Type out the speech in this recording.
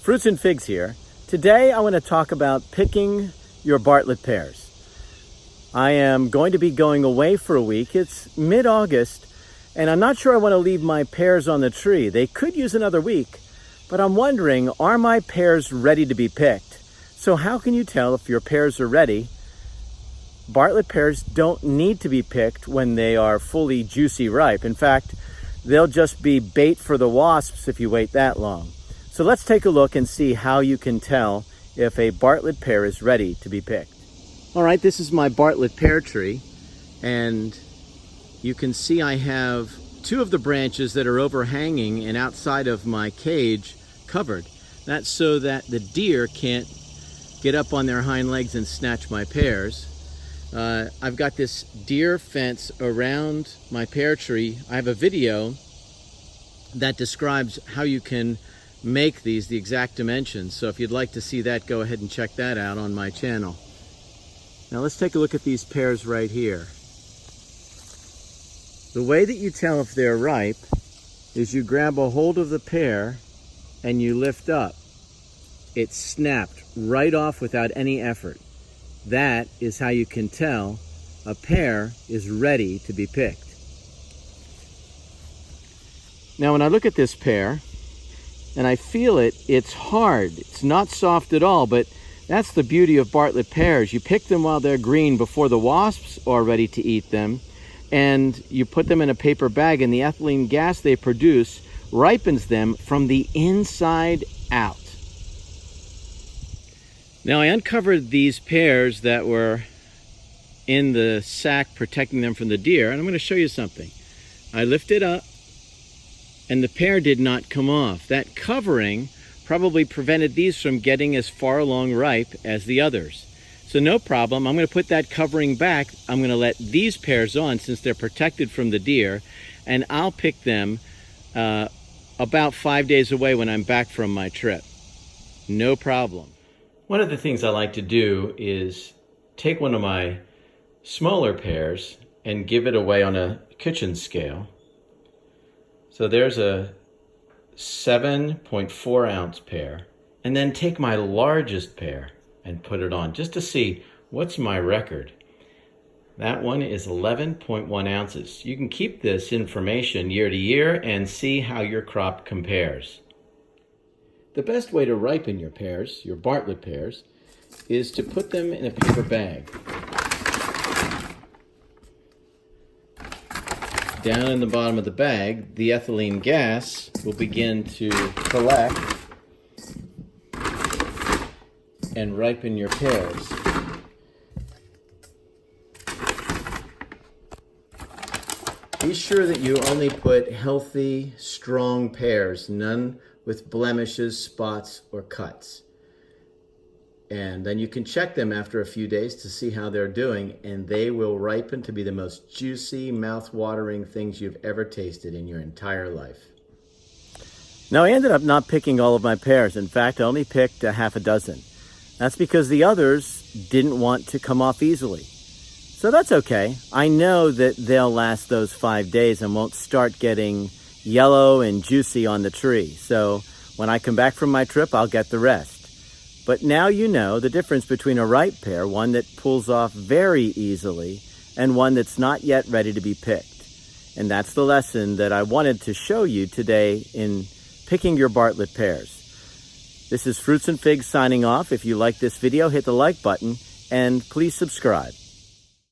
Fruits and Figs here. Today I want to talk about picking your Bartlett pears. I am going to be going away for a week. It's mid-August and I'm not sure I want to leave my pears on the tree. They could use another week, but I'm wondering, are my pears ready to be picked? So how can you tell if your pears are ready? Bartlett pears don't need to be picked when they are fully juicy ripe. In fact, they'll just be bait for the wasps if you wait that long. So let's take a look and see how you can tell if a Bartlett pear is ready to be picked. All right, this is my Bartlett pear tree, and you can see I have two of the branches that are overhanging and outside of my cage covered. That's so that the deer can't get up on their hind legs and snatch my pears. I've got this deer fence around my pear tree. I have a video that describes how you can make these the exact dimensions. So if you'd like to see that, go ahead and check that out on my channel. Now let's take a look at these pears right here. The way that you tell if they're ripe is you grab a hold of the pear and you lift up. It snapped right off without any effort. That is how you can tell a pear is ready to be picked. Now when I look at this pear and I feel it, it's hard. It's not soft at all, but that's the beauty of Bartlett pears. You pick them while they're green before the wasps are ready to eat them, and you put them in a paper bag, and the ethylene gas they produce ripens them from the inside out. Now I uncovered these pears that were in the sack protecting them from the deer, and I'm going to show you something. I lifted up and the pear did not come off. That covering probably prevented these from getting as far along ripe as the others. So no problem, I'm going to put that covering back. I'm going to let these pears on since they're protected from the deer, and I'll pick them about 5 days away when I'm back from my trip. No problem. One of the things I like to do is take one of my smaller pears and give it away on a kitchen scale. So there's a 7.4 ounce pear, and then take my largest pear and put it on just to see what's my record. That one is 11.1 ounces. You can keep this information year to year and see how your crop compares. The best way to ripen your pears, your Bartlett pears, is to put them in a paper bag. Down in the bottom of the bag, the ethylene gas will begin to collect and ripen your pears. Be sure that you only put healthy, strong pears, none with blemishes, spots, or cuts. And then you can check them after a few days to see how they're doing, and they will ripen to be the most juicy, mouth-watering things you've ever tasted in your entire life. Now I ended up not picking all of my pears. In fact, I only picked a half a dozen. That's because the others didn't want to come off easily. So that's okay. I know that they'll last those 5 days and won't start getting yellow and juicy on the tree. So when I come back from my trip, I'll get the rest. But now you know the difference between a ripe pear, one that pulls off very easily, and one that's not yet ready to be picked. And that's the lesson that I wanted to show you today in picking your Bartlett pears. This is Fruits and Figs signing off. If you like this video, hit the like button and please subscribe.